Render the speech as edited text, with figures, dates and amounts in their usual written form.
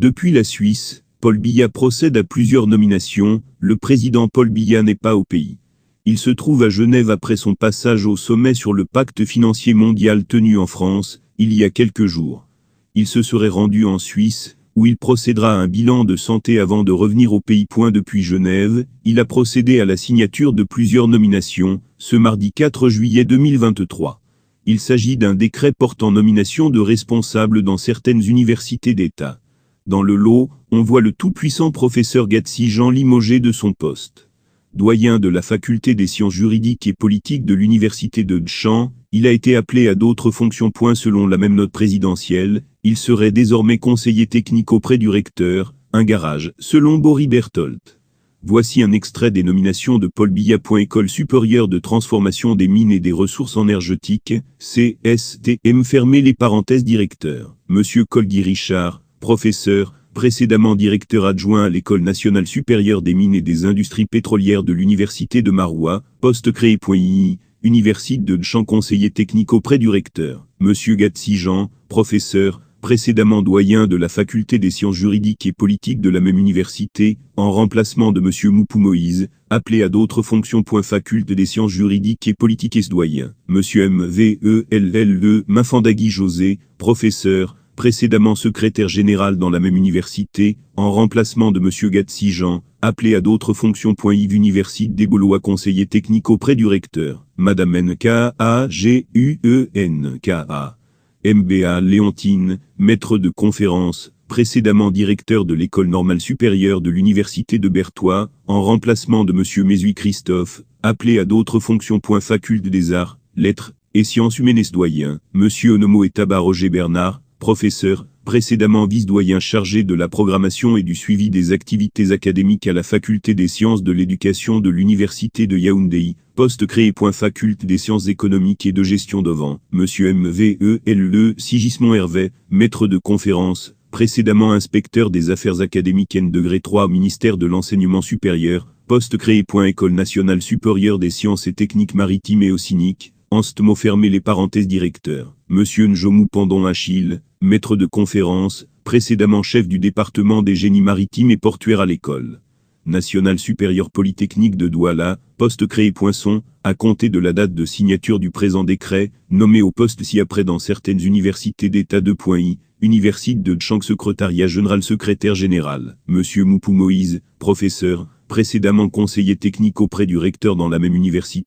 Depuis la Suisse, Paul Biya procède à plusieurs nominations. Le président Paul Biya n'est pas au pays. Il se trouve à Genève après son passage au sommet sur le pacte financier mondial tenu en France, il y a quelques jours. Il se serait rendu en Suisse, où il procédera à un bilan de santé avant de revenir au pays. Depuis Genève, il a procédé à la signature de plusieurs nominations, ce mardi 4 juillet 2023. Il s'agit d'un décret portant nomination de responsables dans certaines universités d'État. Dans le lot, on voit le tout-puissant professeur Gatsi Jean limogé de son poste. Doyen de la faculté des sciences juridiques et politiques de l'université de Dchamps, il a été appelé à d'autres fonctions. Selon la même note présidentielle, il serait désormais conseiller technique auprès du recteur, un garage, selon Boris Berthold. Voici un extrait des nominations de Paul Biya. École supérieure de transformation des mines et des ressources énergétiques, CSTM fermez les parenthèses directeur. Monsieur Colguy Richard, professeur, précédemment directeur adjoint à l'École nationale supérieure des mines et des industries pétrolières de l'Université de Maroua, poste créé. Université de Dchamps conseiller technique auprès du recteur. Monsieur Gatsi Jean, professeur, précédemment doyen de la faculté des sciences juridiques et politiques de la même université, en remplacement de Monsieur Moupou Moïse, appelé à d'autres fonctions. Faculté des sciences juridiques et politiques et doyen. Monsieur MVELLE Mafandagui José, professeur, précédemment secrétaire général dans la même université, en remplacement de Monsieur Gatsi Jean, appelé à d'autres fonctions. Yves Université des Gaulois conseiller technique auprès du recteur. Madame NKAGUENKA. MBA Léontine, maître de conférence, précédemment directeur de l'École normale supérieure de l'Université de Berthois, en remplacement de Monsieur Mézui Christophe, appelé à d'autres fonctions. Faculté des arts, lettres et sciences humaines doyen. Monsieur Onomo Etaba Roger Bernard, professeur, précédemment vice-doyen chargé de la programmation et du suivi des activités académiques à la faculté des sciences de l'éducation de l'Université de Yaoundé, poste créé. Faculté des sciences économiques et de gestion d'Ovan, Monsieur MVELE Sigismond Hervé, maître de conférence, précédemment inspecteur des affaires académiques N-3 au ministère de l'Enseignement supérieur, poste créé. École nationale supérieure des sciences et techniques maritimes et océaniques, Anstmo fermé les parenthèses directeur. Monsieur Njomou Pandon Achille, maître de conférence, précédemment chef du département des génies maritimes et portuaires à l'École nationale supérieure polytechnique de Douala, poste créé. À compter de la date de signature du présent décret, nommé au poste ci-après dans certaines universités d'État. Université de Dchamps secrétariat général secrétaire général, Monsieur Moupou Moïse, professeur, précédemment conseiller technique auprès du recteur dans la même université.